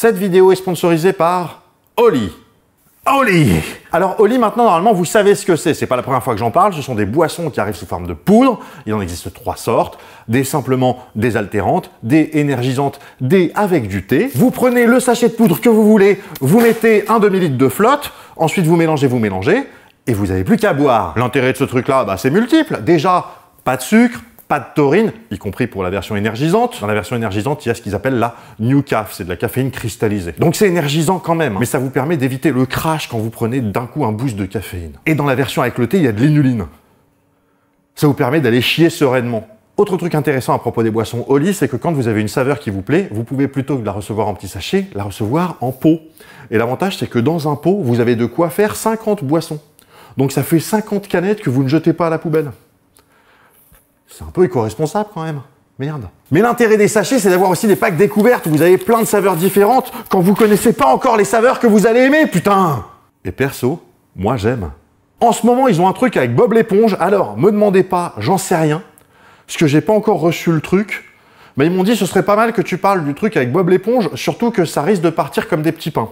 Cette vidéo est sponsorisée par Oli. Oli! Alors Oli, maintenant, normalement, vous savez ce que c'est. C'est pas la première fois que j'en parle. Ce sont des boissons qui arrivent sous forme de poudre. Il en existe 3 sortes. Des simplement désaltérantes, des énergisantes, des avec du thé. Vous prenez le sachet de poudre que vous voulez, vous mettez un demi-litre de flotte, ensuite vous mélangez, et vous n'avez plus qu'à boire. L'intérêt de ce truc-là, c'est multiple. Déjà, pas de sucre, pas de taurine, y compris pour la version énergisante. Dans la version énergisante, il y a ce qu'ils appellent la New Caf, c'est de la caféine cristallisée. Donc c'est énergisant quand même, mais ça vous permet d'éviter le crash quand vous prenez d'un coup un boost de caféine. Et dans la version avec le thé, il y a de l'inuline. Ça vous permet d'aller chier sereinement. Autre truc intéressant à propos des boissons Oli, c'est que quand vous avez une saveur qui vous plaît, vous pouvez plutôt que de la recevoir en petit sachet, la recevoir en pot. Et l'avantage, c'est que dans un pot, vous avez de quoi faire 50 boissons. Donc ça fait 50 canettes que vous ne jetez pas à la poubelle. C'est un peu éco-responsable quand même. Merde. Mais l'intérêt des sachets, c'est d'avoir aussi des packs découvertes où vous avez plein de saveurs différentes quand vous connaissez pas encore les saveurs que vous allez aimer, putain! Et perso, moi j'aime. En ce moment, ils ont un truc avec Bob l'éponge. Alors, me demandez pas, j'en sais rien. Parce que j'ai pas encore reçu le truc. Mais ils m'ont dit ce serait pas mal que tu parles du truc avec Bob l'éponge, surtout que ça risque de partir comme des petits pains.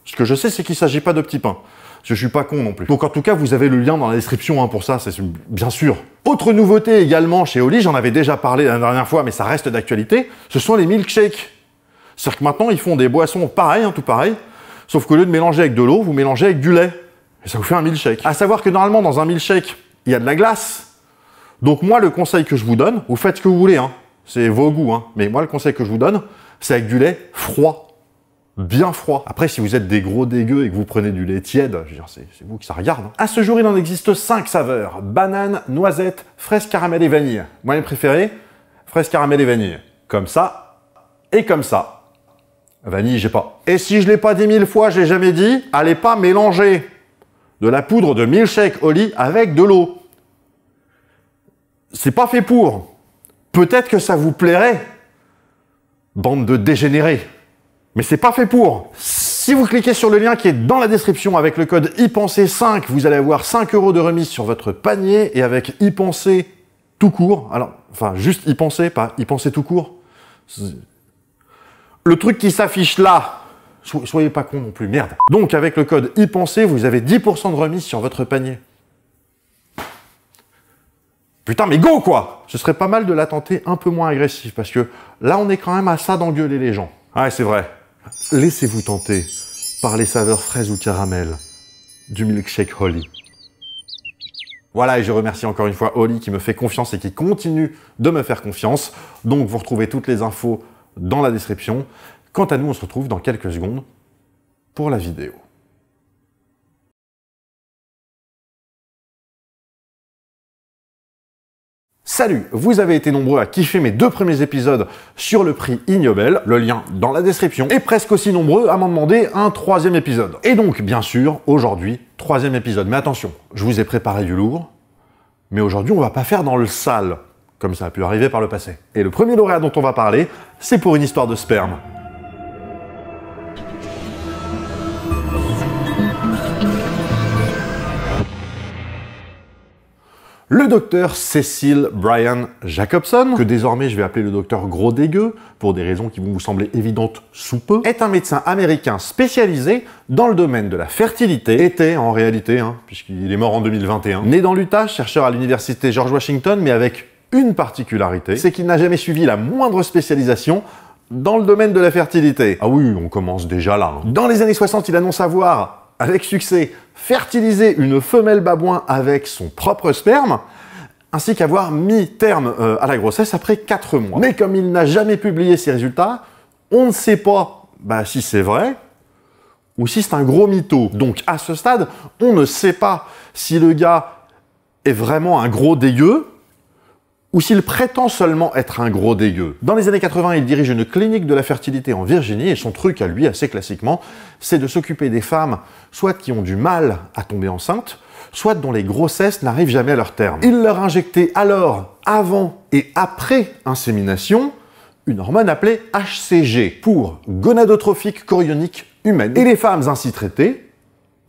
Ce que je sais, c'est qu'il s'agit pas de petits pains. Parce que je suis pas con non plus. Donc en tout cas, vous avez le lien dans la description pour ça, c'est bien sûr. Autre nouveauté également chez Oli, j'en avais déjà parlé la dernière fois, mais ça reste d'actualité, ce sont les milkshakes. C'est-à-dire que maintenant, ils font des boissons pareilles, tout pareil, sauf qu'au lieu de mélanger avec de l'eau, vous mélangez avec du lait. Et ça vous fait un milkshake. À savoir que normalement, dans un milkshake, il y a de la glace. Donc moi, le conseil que je vous donne, vous faites ce que vous voulez, c'est vos goûts, mais moi, le conseil que je vous donne, c'est avec du lait froid. Bien froid. Après, si vous êtes des gros dégueux et que vous prenez du lait tiède, je veux dire, c'est vous qui ça regarde. À ce jour, il en existe 5 saveurs. Banane, noisette, fraise, caramel et vanille. Moi, mes préférés, fraise, caramel et vanille. Comme ça et comme ça. Vanille, j'ai pas. Et si je l'ai pas dit 1000 fois, j'ai jamais dit, allez pas mélanger de la poudre de milkshake Oli avec de l'eau. C'est pas fait pour. Peut-être que ça vous plairait, bande de dégénérés. Mais c'est pas fait pour. Si vous cliquez sur le lien qui est dans la description avec le code YPENSER5, vous allez avoir 5 € de remise sur votre panier et avec YPENSER tout court, alors, enfin, juste YPENSER, pas YPENSER tout court. Le truc qui s'affiche là, soyez pas con non plus, merde. Donc, avec le code YPENSER, vous avez 10% de remise sur votre panier. Putain, mais go, quoi! Ce serait pas mal de la tenter un peu moins agressif, parce que là, on est quand même à ça d'engueuler les gens. Ouais, c'est vrai. Laissez-vous tenter par les saveurs fraises ou caramel du milkshake Oli. Voilà, et je remercie encore une fois Oli qui me fait confiance et qui continue de me faire confiance. Donc, vous retrouvez toutes les infos dans la description. Quant à nous, on se retrouve dans quelques secondes pour la vidéo. Salut, vous avez été nombreux à kiffer mes 2 premiers épisodes sur le prix Ig Nobel, le lien dans la description, et presque aussi nombreux à m'en demander un 3e épisode. Et donc, bien sûr, aujourd'hui, 3e épisode. Mais attention, je vous ai préparé du lourd, mais aujourd'hui, on va pas faire dans le sale, comme ça a pu arriver par le passé. Et le premier lauréat dont on va parler, c'est pour une histoire de sperme. Le docteur Cecil Bryan Jacobson, que désormais je vais appeler le docteur Gros Dégueu, pour des raisons qui vont vous sembler évidentes sous peu, est un médecin américain spécialisé dans le domaine de la fertilité, était en réalité, puisqu'il est mort en 2021, né dans l'Utah, chercheur à l'université George Washington, mais avec une particularité, c'est qu'il n'a jamais suivi la moindre spécialisation dans le domaine de la fertilité. Ah oui, on commence déjà là. Dans les années 60, il annonce avoir, avec succès, fertiliser une femelle babouin avec son propre sperme, ainsi qu'avoir mis terme à la grossesse après 4 mois. Mais comme il n'a jamais publié ses résultats, on ne sait pas si c'est vrai ou si c'est un gros mytho. Donc à ce stade, on ne sait pas si le gars est vraiment un gros dégueu ou s'il prétend seulement être un gros dégueu. Dans les années 80, il dirige une clinique de la fertilité en Virginie, et son truc à lui, assez classiquement, c'est de s'occuper des femmes, soit qui ont du mal à tomber enceinte, soit dont les grossesses n'arrivent jamais à leur terme. Il leur injectait alors, avant et après insémination, une hormone appelée HCG, pour gonadotrophique chorionique humaine. Et les femmes ainsi traitées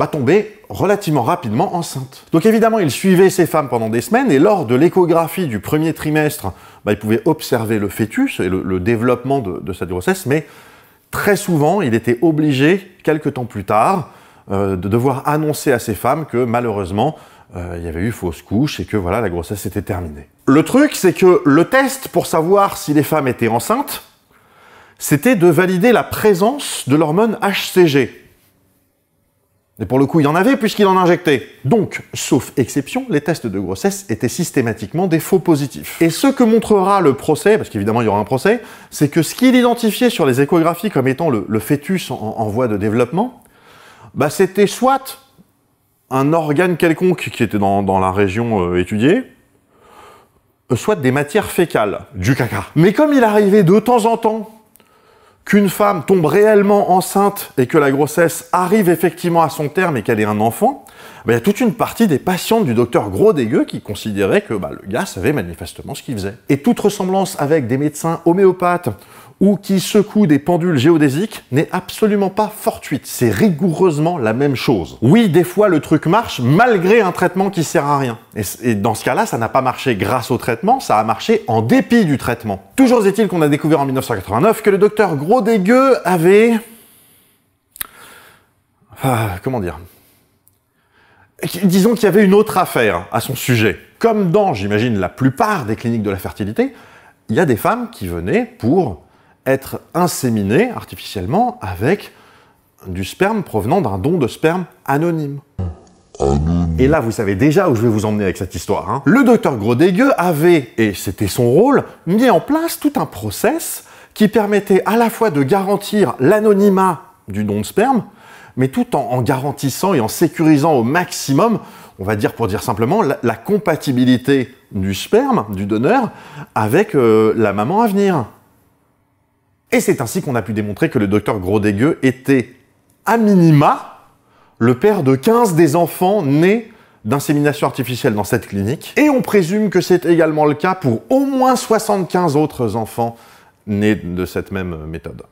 tomber relativement rapidement enceinte. Donc évidemment, il suivait ces femmes pendant des semaines, et lors de l'échographie du premier trimestre, il pouvait observer le fœtus et le développement de cette grossesse, mais très souvent, il était obligé, quelques temps plus tard, de devoir annoncer à ces femmes que malheureusement, il y avait eu fausse couche et que voilà, la grossesse était terminée. Le truc, c'est que le test pour savoir si les femmes étaient enceintes, c'était de valider la présence de l'hormone HCG. Et pour le coup, il y en avait puisqu'il en injectait. Donc, sauf exception, les tests de grossesse étaient systématiquement des faux positifs. Et ce que montrera le procès, parce qu'évidemment il y aura un procès, c'est que ce qu'il identifiait sur les échographies comme étant le fœtus en voie de développement, bah, c'était soit un organe quelconque qui était dans la région étudiée, soit des matières fécales, du caca. Mais comme il arrivait de temps en temps qu'une femme tombe réellement enceinte et que la grossesse arrive effectivement à son terme et qu'elle ait un enfant, il y a toute une partie des patientes du docteur Gros-Dégueu qui considéraient que le gars savait manifestement ce qu'il faisait. Et toute ressemblance avec des médecins homéopathes ou qui secouent des pendules géodésiques n'est absolument pas fortuite. C'est rigoureusement la même chose. Oui, des fois, le truc marche malgré un traitement qui sert à rien. Et dans ce cas-là, ça n'a pas marché grâce au traitement, ça a marché en dépit du traitement. Toujours est-il qu'on a découvert en 1989 que le docteur Gros-Dégueu avait... comment dire ? Disons qu'il y avait une autre affaire à son sujet. Comme dans, j'imagine, la plupart des cliniques de la fertilité, il y a des femmes qui venaient pour être inséminées artificiellement avec du sperme provenant d'un don de sperme anonyme. Et là, vous savez déjà où je vais vous emmener avec cette histoire. Hein. Le docteur Gros-Dégueu avait, et c'était son rôle, mis en place tout un process qui permettait à la fois de garantir l'anonymat du don de sperme, mais tout en garantissant et en sécurisant au maximum, on va dire pour dire simplement, la compatibilité du sperme, du donneur, avec la maman à venir. Et c'est ainsi qu'on a pu démontrer que le docteur Gros-Dégueu était, à minima, le père de 15 des enfants nés d'insémination artificielle dans cette clinique. Et on présume que c'est également le cas pour au moins 75 autres enfants nés de cette même méthode.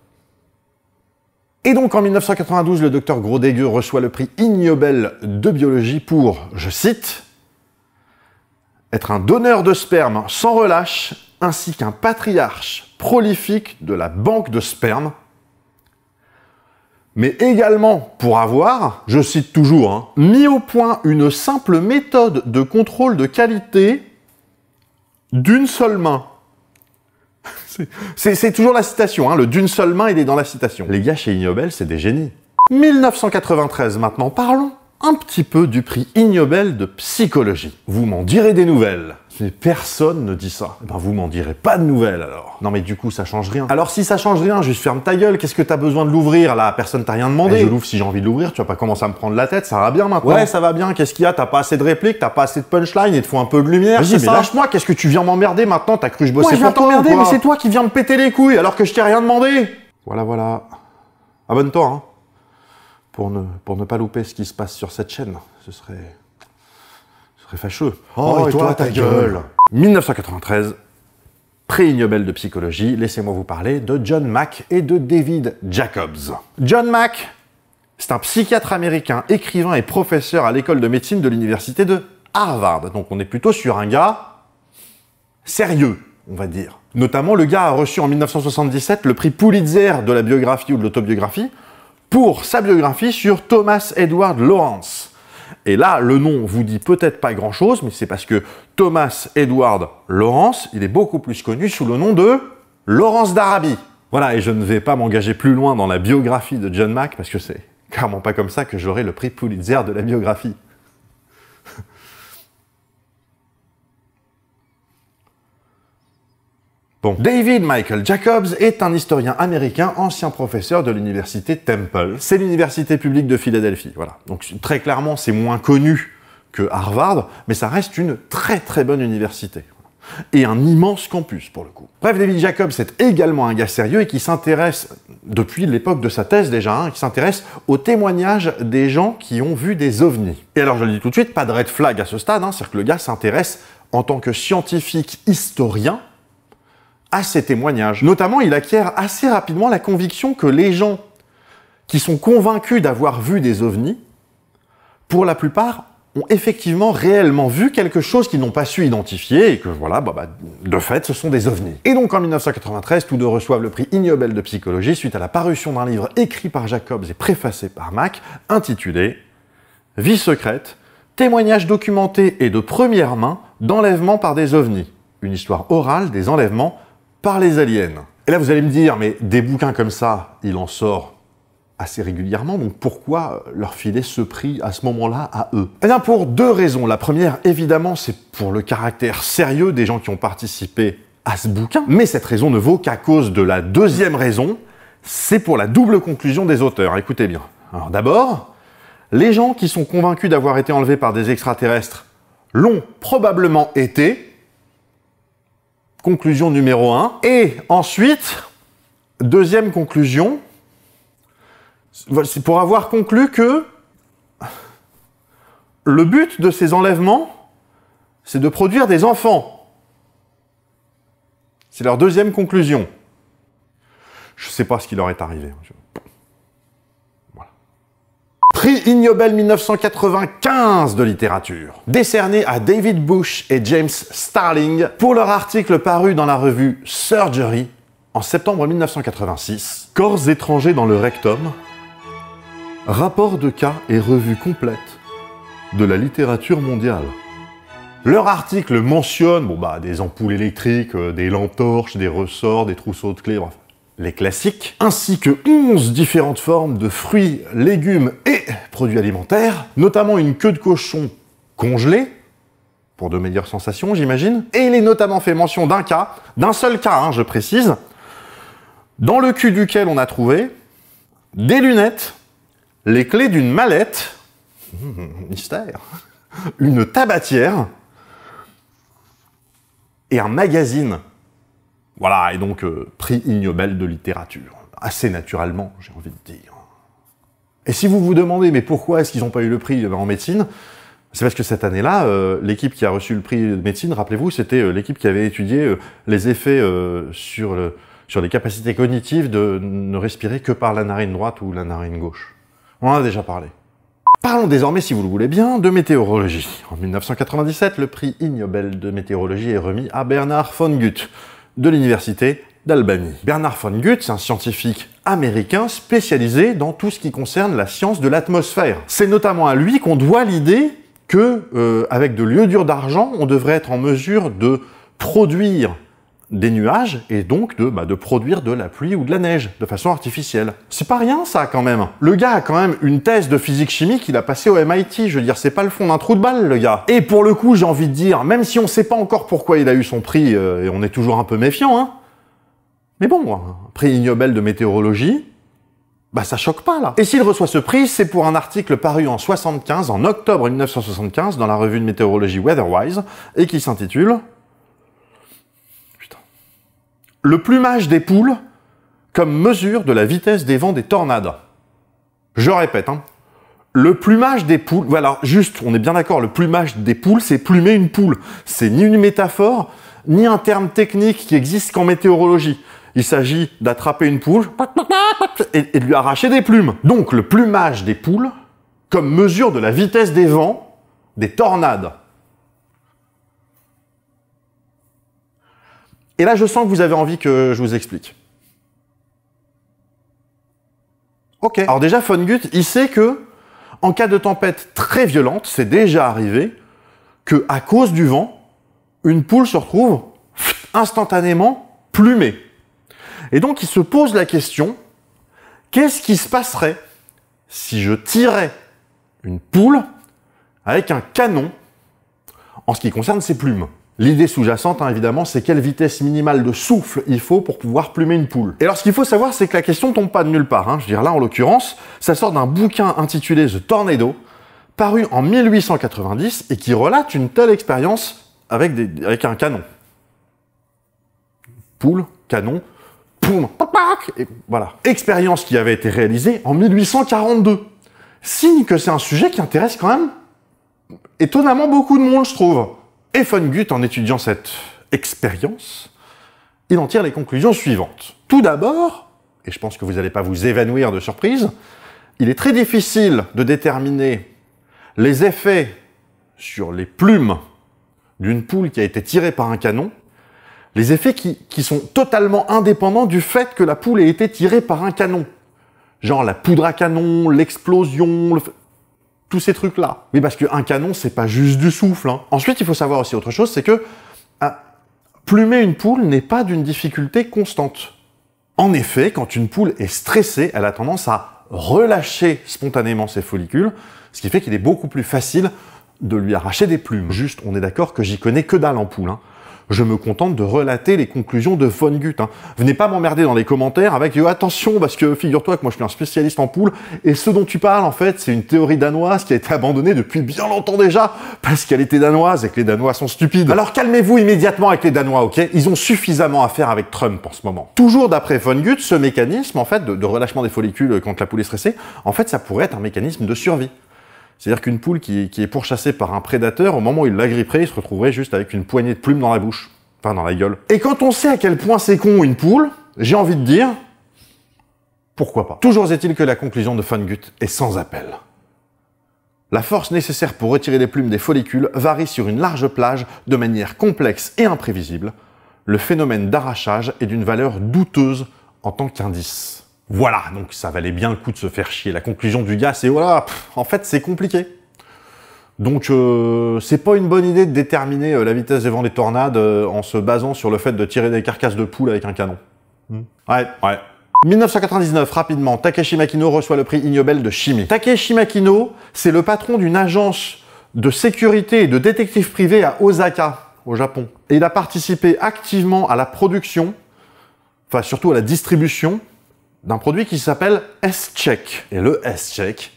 Et donc en 1992, le docteur Gros-Dégueu reçoit le prix Ig Nobel de biologie pour, je cite, « être un donneur de sperme sans relâche, ainsi qu'un patriarche prolifique de la banque de sperme, mais également pour avoir, je cite toujours, hein, mis au point une simple méthode de contrôle de qualité d'une seule main. » C'est toujours la citation, hein, le d'une seule main, il est dans la citation. Les gars chez Ig Nobel, c'est des génies. 1993 maintenant, parlons un petit peu du prix Ig Nobel de psychologie. Vous m'en direz des nouvelles. Mais personne ne dit ça. Ben vous m'en direz pas de nouvelles alors. Non mais du coup ça change rien. Alors si ça change rien, juste ferme ta gueule, qu'est-ce que t'as besoin de l'ouvrir là? Personne t'a rien demandé. Je l'ouvre si j'ai envie de l'ouvrir, tu vas pas commencer à me prendre la tête, ça va bien maintenant. Ouais ça va bien, qu'est-ce qu'il y a? T'as pas assez de répliques, t'as pas assez de punchline, il te faut un peu de lumière. Vas-y mais lâche-moi, qu'est-ce que tu viens m'emmerder maintenant? T'as cru que je bossais pour toi? Ouais, mais c'est toi qui viens me péter les couilles alors que je t'ai rien demandé. Voilà. Abonne-toi hein. Pour ne pas louper ce qui se passe sur cette chaîne. Ce serait fâcheux. Oh, et toi, ta gueule 1993, prix Ig Nobel de psychologie, laissez-moi vous parler de John Mack et de David Jacobs. John Mack, c'est un psychiatre américain, écrivain et professeur à l'école de médecine de l'université de Harvard. Donc on est plutôt sur un gars sérieux, on va dire. Notamment, le gars a reçu en 1977 le prix Pulitzer de la biographie ou de l'autobiographie pour sa biographie sur Thomas Edward Lawrence. Et là, le nom vous dit peut-être pas grand-chose, mais c'est parce que Thomas Edward Lawrence, il est beaucoup plus connu sous le nom de Lawrence d'Arabie. Voilà, et je ne vais pas m'engager plus loin dans la biographie de John Mack, parce que c'est clairement pas comme ça que j'aurai le prix Pulitzer de la biographie. Bon. David Michael Jacobs est un historien américain, ancien professeur de l'université Temple. C'est l'université publique de Philadelphie, voilà. Donc très clairement, c'est moins connu que Harvard, mais ça reste une très bonne université. Et un immense campus, pour le coup. Bref, David Jacobs est également un gars sérieux et qui s'intéresse, depuis l'époque de sa thèse déjà, hein, qui s'intéresse aux témoignages des gens qui ont vu des ovnis. Et alors, je le dis tout de suite, pas de red flag à ce stade, hein, c'est-à-dire que le gars s'intéresse, en tant que scientifique historien, à ces témoignages. Notamment, il acquiert assez rapidement la conviction que les gens qui sont convaincus d'avoir vu des ovnis, pour la plupart, ont effectivement réellement vu quelque chose qu'ils n'ont pas su identifier et que voilà, de fait, ce sont des ovnis. Et donc en 1993, tous deux reçoivent le prix Ig Nobel de psychologie suite à la parution d'un livre écrit par Jacobs et préfacé par Mack, intitulé « Vie secrète, témoignages documentés et de première main d'enlèvements par des ovnis. Une histoire orale des enlèvements par les aliens. » Et là, vous allez me dire, mais des bouquins comme ça, il en sort assez régulièrement, donc pourquoi leur filer ce prix à ce moment-là à eux? Eh bien, pour deux raisons. La première, évidemment, c'est pour le caractère sérieux des gens qui ont participé à ce bouquin, mais cette raison ne vaut qu'à cause de la deuxième raison, c'est pour la double conclusion des auteurs. Écoutez bien. Alors d'abord, les gens qui sont convaincus d'avoir été enlevés par des extraterrestres l'ont probablement été. Conclusion numéro 1. Et ensuite, deuxième conclusion, c'est pour avoir conclu que le but de ces enlèvements, c'est de produire des enfants. C'est leur deuxième conclusion. Je ne sais pas ce qui leur est arrivé. Voilà. Prix Ig Nobel 1995 de littérature, décerné à David Bush et James Starling pour leur article paru dans la revue Surgery en septembre 1986. Corps étrangers dans le rectum, rapport de cas et revue complète de la littérature mondiale. Leur article mentionne des ampoules électriques, des lampes torches, des ressorts, des trousseaux de clés, bref, les classiques, ainsi que 11 différentes formes de fruits, légumes et produits alimentaires, notamment une queue de cochon congelée, pour de meilleures sensations, j'imagine. Et il est notamment fait mention d'un cas, d'un seul cas, je précise, dans le cul duquel on a trouvé des lunettes, les clés d'une mallette, mystère, une tabatière et un magazine. Voilà, et donc prix Ig Nobel de littérature. Assez naturellement, j'ai envie de dire. Et si vous vous demandez, mais pourquoi est-ce qu'ils n'ont pas eu le prix en médecine? C'est parce que cette année-là, l'équipe qui a reçu le prix de médecine, rappelez-vous, c'était l'équipe qui avait étudié les effets sur les capacités cognitives de ne respirer que par la narine droite ou la narine gauche. On en a déjà parlé. Parlons désormais, si vous le voulez bien, de météorologie. En 1997, le prix Ig Nobel de météorologie est remis à Bernard von Gutt, de l'université d'Albany. Bernard von Gutt, c'est un scientifique américain spécialisé dans tout ce qui concerne la science de l'atmosphère. C'est notamment à lui qu'on doit l'idée que, avec de l'iodure d'argent, on devrait être en mesure de produire des nuages et donc de produire de la pluie ou de la neige de façon artificielle. C'est pas rien ça quand même. Le gars a quand même une thèse de physique-chimie qu'il a passée au MIT, je veux dire, c'est pas le fond d'un trou de balle le gars. Et pour le coup, j'ai envie de dire, même si on sait pas encore pourquoi il a eu son prix et on est toujours un peu méfiant, mais bon, prix Ig Nobel de météorologie, ça choque pas là. Et s'il reçoit ce prix, c'est pour un article paru en octobre 1975 dans la revue de météorologie Weatherwise et qui s'intitule Le plumage des poules comme mesure de la vitesse des vents des tornades. Je répète, le plumage des poules, voilà, juste, on est bien d'accord, le plumage des poules, c'est plumer une poule. C'est ni une métaphore, ni un terme technique qui existe qu'en météorologie. Il s'agit d'attraper une poule et de lui arracher des plumes. Donc, le plumage des poules comme mesure de la vitesse des vents des tornades. Et là, je sens que vous avez envie que je vous explique. Ok. Alors déjà, von Gutt, il sait que, en cas de tempête très violente, c'est déjà arrivé, que à cause du vent, une poule se retrouve instantanément plumée. Et donc, il se pose la question, qu'est-ce qui se passerait si je tirais une poule avec un canon en ce qui concerne ses plumes? L'idée sous-jacente, évidemment, c'est quelle vitesse minimale de souffle il faut pour pouvoir plumer une poule. Et alors, ce qu'il faut savoir, c'est que la question tombe pas de nulle part. Je veux dire, là, en l'occurrence, ça sort d'un bouquin intitulé The Tornado, paru en 1890 et qui relate une telle expérience avec un canon. Poule, canon, poum, et voilà. Expérience qui avait été réalisée en 1842. Signe que c'est un sujet qui intéresse quand même étonnamment beaucoup de monde, je trouve. Et von Gutt, en étudiant cette expérience, il en tire les conclusions suivantes. Tout d'abord, et je pense que vous n'allez pas vous évanouir de surprise, il est très difficile de déterminer les effets sur les plumes d'une poule qui a été tirée par un canon, les effets qui sont totalement indépendants du fait que la poule ait été tirée par un canon. Genre la poudre à canon, l'explosion, tous ces trucs-là. Oui, parce qu'un canon, c'est pas juste du souffle. Hein. Ensuite, il faut savoir aussi autre chose, c'est que plumer une poule n'est pas d'une difficulté constante. En effet, quand une poule est stressée, elle a tendance à relâcher spontanément ses follicules, ce qui fait qu'il est beaucoup plus facile de lui arracher des plumes. Juste, on est d'accord que j'y connais que dalle en poule. Hein. Je me contente de relater les conclusions de von Gutt. Hein. Venez pas m'emmerder dans les commentaires avec « Attention, parce que figure-toi que moi je suis un spécialiste en poule, et ce dont tu parles, en fait, c'est une théorie danoise qui a été abandonnée depuis bien longtemps déjà, parce qu'elle était danoise et que les Danois sont stupides. » Alors calmez-vous immédiatement avec les Danois, ok? Ils ont suffisamment à faire avec Trump en ce moment. Toujours d'après von Gutt, ce mécanisme, en fait, de relâchement des follicules quand la poule est stressée, en fait, ça pourrait être un mécanisme de survie. C'est-à-dire qu'une poule qui est pourchassée par un prédateur, au moment où il l'agripperait, il se retrouverait juste avec une poignée de plumes dans la bouche. Enfin, dans la gueule. Et quand on sait à quel point c'est con une poule, j'ai envie de dire, pourquoi pas? Toujours est-il que la conclusion de von Gutt est sans appel. La force nécessaire pour retirer les plumes des follicules varie sur une large plage de manière complexe et imprévisible. Le phénomène d'arrachage est d'une valeur douteuse en tant qu'indice. Voilà, donc ça valait bien le coup de se faire chier. La conclusion du gars, c'est voilà, en fait, c'est compliqué. Donc, c'est pas une bonne idée de déterminer la vitesse des vents des tornades en se basant sur le fait de tirer des carcasses de poules avec un canon. Ouais. 1999, rapidement, Takeshi Makino reçoit le prix Ig Nobel de chimie. Takeshi Makino, c'est le patron d'une agence de sécurité et de détective privé à Osaka, au Japon. Et il a participé activement à la production, enfin surtout à la distribution, d'un produit qui s'appelle S-Check. Et le S-Check,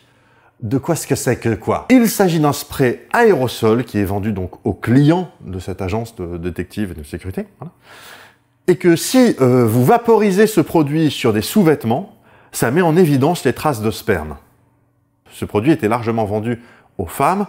de quoi est-ce que c'est que quoi? Il s'agit d'un spray aérosol qui est vendu donc aux clients de cette agence de détective et de sécurité. Voilà. Et que si vous vaporisez ce produit sur des sous-vêtements, ça met en évidence les traces de sperme. Ce produit était largement vendu aux femmes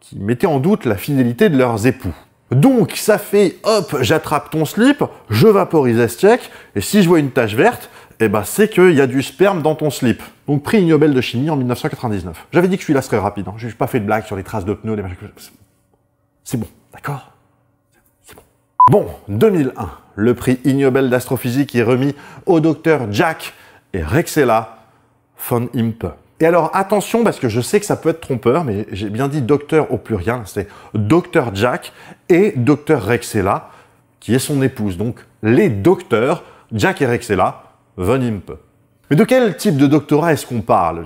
qui mettaient en doute la fidélité de leurs époux. Donc ça fait, hop, j'attrape ton slip, je vaporise S-Check, et si je vois une tache verte, eh ben c'est qu'il y a du sperme dans ton slip. Donc prix Ig Nobel de chimie en 1999. J'avais dit que je suis là, ce serait rapide. Hein. Je n'ai pas fait de blague sur les traces de pneus, les machins. C'est bon, d'accord? C'est bon. Bon, 2001. Le prix Ig Nobel d'astrophysique est remis au docteur Jack et Rexella von Impe. Et alors attention, parce que je sais que ça peut être trompeur, mais j'ai bien dit docteur au pluriel, c'est docteur Jack et docteur Rexella, qui est son épouse. Donc les docteurs, Jack et Rexella, von Impe. Mais de quel type de doctorat est-ce qu'on parle?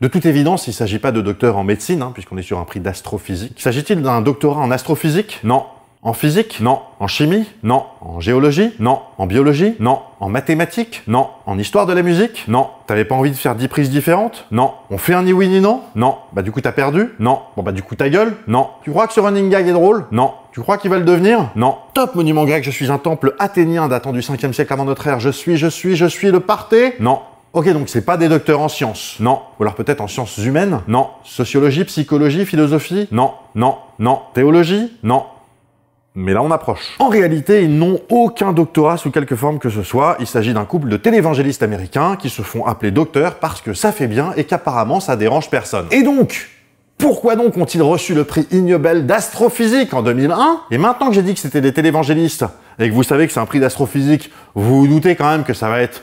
De toute évidence, il ne s'agit pas de docteur en médecine, hein, puisqu'on est sur un prix d'astrophysique. S'agit-il d'un doctorat en astrophysique? Non. En physique? Non. En chimie? Non. En géologie? Non. En biologie? Non. En mathématiques? Non. En histoire de la musique? Non. T'avais pas envie de faire 10 prises différentes? Non. On fait un ni oui ni non? Non. Bah du coup t'as perdu? Non. Bon bah du coup ta gueule? Non. Tu crois que ce running gag est drôle? Non. Tu crois qu'il va le devenir? Non. Top monument grec, je suis un temple athénien datant du 5e siècle avant notre ère. Je suis le Parthénon? Non. Ok, donc c'est pas des docteurs en sciences? Non. Ou alors peut-être en sciences humaines? Non. Sociologie, psychologie, philosophie? Non. Non. Non. Théologie? Non. Mais là, on approche. En réalité, ils n'ont aucun doctorat sous quelque forme que ce soit. Il s'agit d'un couple de télévangélistes américains qui se font appeler docteurs parce que ça fait bien et qu'apparemment, ça dérange personne. Et donc, pourquoi donc ont-ils reçu le prix Ig Nobel d'astrophysique en 2001? Et maintenant que j'ai dit que c'était des télévangélistes et que vous savez que c'est un prix d'astrophysique, vous vous doutez quand même que ça va être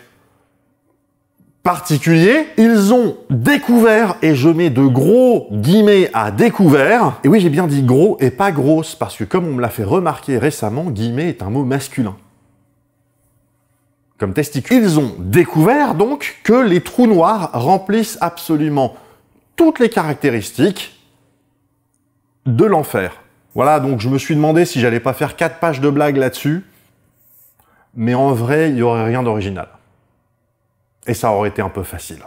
particulier, ils ont découvert, et je mets de gros guillemets à découvert, et oui j'ai bien dit gros et pas grosse, parce que comme on me l'a fait remarquer récemment, guillemets est un mot masculin. Comme testicule. Ils ont découvert donc que les trous noirs remplissent absolument toutes les caractéristiques de l'enfer. Voilà, donc je me suis demandé si j'allais pas faire 4 pages de blagues là-dessus, mais en vrai, il n'y aurait rien d'original. Et ça aurait été un peu facile.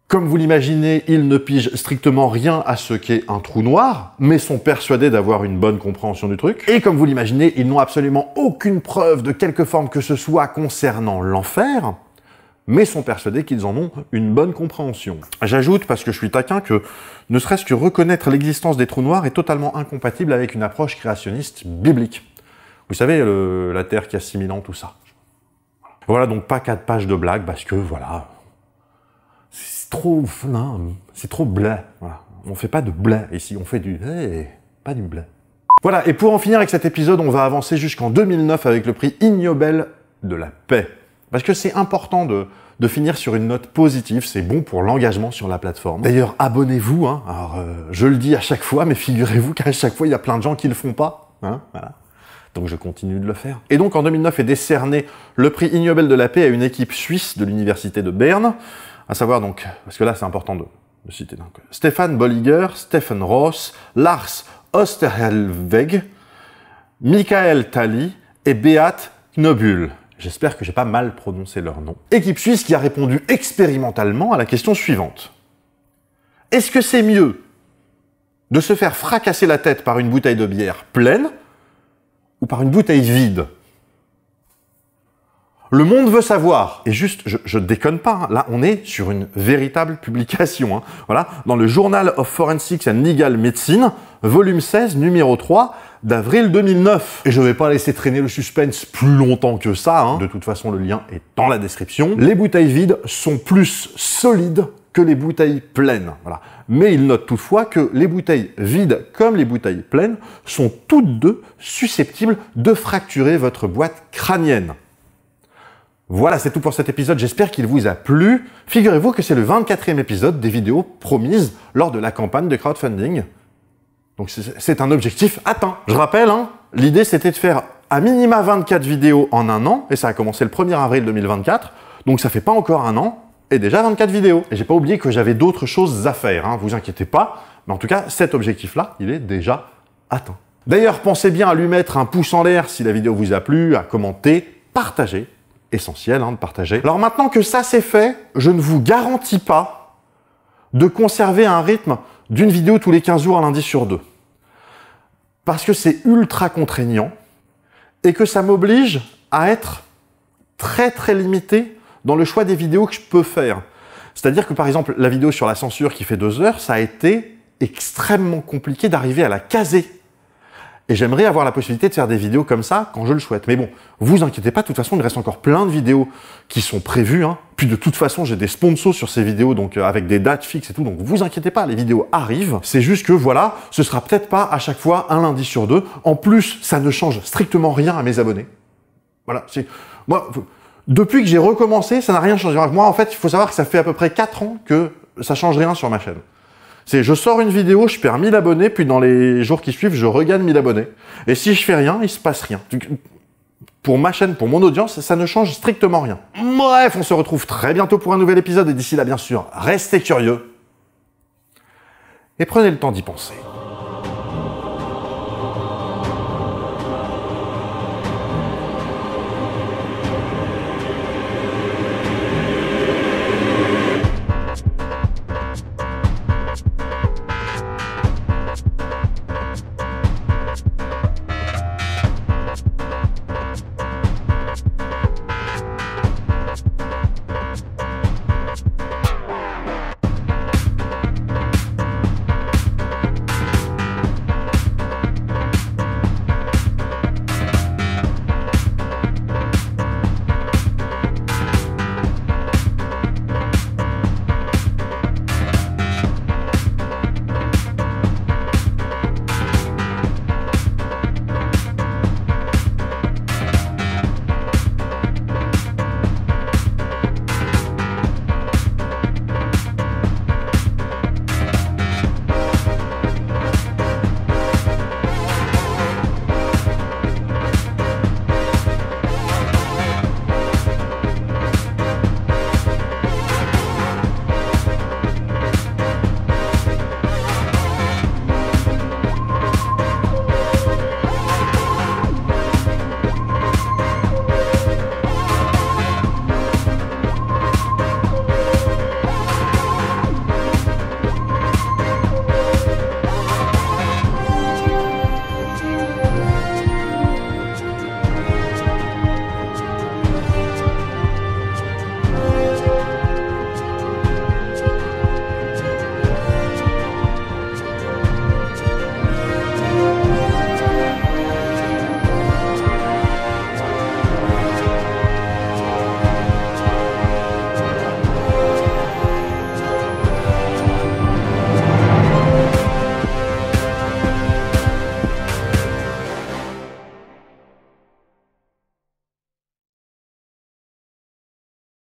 Comme vous l'imaginez, ils ne pigent strictement rien à ce qu'est un trou noir, mais sont persuadés d'avoir une bonne compréhension du truc. Et comme vous l'imaginez, ils n'ont absolument aucune preuve de quelque forme que ce soit concernant l'enfer, mais sont persuadés qu'ils en ont une bonne compréhension. J'ajoute, parce que je suis taquin, que ne serait-ce que reconnaître l'existence des trous noirs est totalement incompatible avec une approche créationniste biblique. Vous savez, la Terre qui a 6000 ans, tout ça. Voilà, donc pas 4 pages de blagues, parce que, voilà, c'est trop, non, c'est trop blé. Voilà. On fait pas de blé ici, on fait du hey. pas du blé. Voilà, et pour en finir avec cet épisode, on va avancer jusqu'en 2009 avec le prix Ig Nobel de la paix. Parce que c'est important de finir sur une note positive, c'est bon pour l'engagement sur la plateforme. D'ailleurs, abonnez-vous, hein. Alors, je le dis à chaque fois, mais figurez-vous qu'à chaque fois, il y a plein de gens qui le font pas, hein, voilà. Donc je continue de le faire. Et donc en 2009 est décerné le prix Ig Nobel de la paix à une équipe suisse de l'université de Berne, à savoir donc, parce que là c'est important de citer, donc, Stefan Bolliger, Stephen Ross, Lars Osterhelweg, Michael Thaly et Beat Knobul. J'espère que j'ai pas mal prononcé leur nom. Équipe suisse qui a répondu expérimentalement à la question suivante. Est-ce que c'est mieux de se faire fracasser la tête par une bouteille de bière pleine ou par une bouteille vide? Le monde veut savoir. Et juste, je déconne pas, hein. Là, on est sur une véritable publication. Hein. Voilà, dans le Journal of Forensics and Legal Medicine, volume 16, numéro 3, d'avril 2009. Et je vais pas laisser traîner le suspense plus longtemps que ça. Hein. De toute façon, le lien est dans la description. Les bouteilles vides sont plus solides que les bouteilles pleines. Voilà. Mais il note toutefois que les bouteilles vides comme les bouteilles pleines sont toutes deux susceptibles de fracturer votre boîte crânienne. Voilà, c'est tout pour cet épisode, j'espère qu'il vous a plu. Figurez-vous que c'est le 24e épisode des vidéos promises lors de la campagne de crowdfunding. Donc c'est un objectif atteint. Je rappelle, hein, l'idée c'était de faire à minima 24 vidéos en un an, et ça a commencé le 1er avril 2024, donc ça fait pas encore un an, et déjà 24 vidéos. Et j'ai pas oublié que j'avais d'autres choses à faire, hein, vous inquiétez pas, mais en tout cas, cet objectif-là, il est déjà atteint. D'ailleurs, pensez bien à lui mettre un pouce en l'air si la vidéo vous a plu, à commenter, partager. Essentiel hein, de partager. Alors maintenant que ça c'est fait, je ne vous garantis pas de conserver un rythme d'une vidéo tous les 15 jours, un lundi sur 2. Parce que c'est ultra contraignant et que ça m'oblige à être très limité dans le choix des vidéos que je peux faire. C'est-à-dire que par exemple, la vidéo sur la censure qui fait 2 heures, ça a été extrêmement compliqué d'arriver à la caser. Et j'aimerais avoir la possibilité de faire des vidéos comme ça quand je le souhaite. Mais bon, vous inquiétez pas, de toute façon, il reste encore plein de vidéos qui sont prévues. Hein. Puis de toute façon, j'ai des sponsors sur ces vidéos, donc avec des dates fixes et tout. Donc vous inquiétez pas, les vidéos arrivent. C'est juste que voilà, ce sera peut-être pas à chaque fois un lundi sur 2. En plus, ça ne change strictement rien à mes abonnés. Voilà, moi, depuis que j'ai recommencé, ça n'a rien changé. Moi, en fait, il faut savoir que ça fait à peu près 4 ans que ça change rien sur ma chaîne. Je sors une vidéo, je perds 1000 abonnés, puis dans les jours qui suivent, je regagne 1000 abonnés. Et si je fais rien, il se passe rien. Pour ma chaîne, pour mon audience, ça ne change strictement rien. Bref, on se retrouve très bientôt pour un nouvel épisode, et d'ici là, bien sûr, restez curieux. Et prenez le temps d'y penser.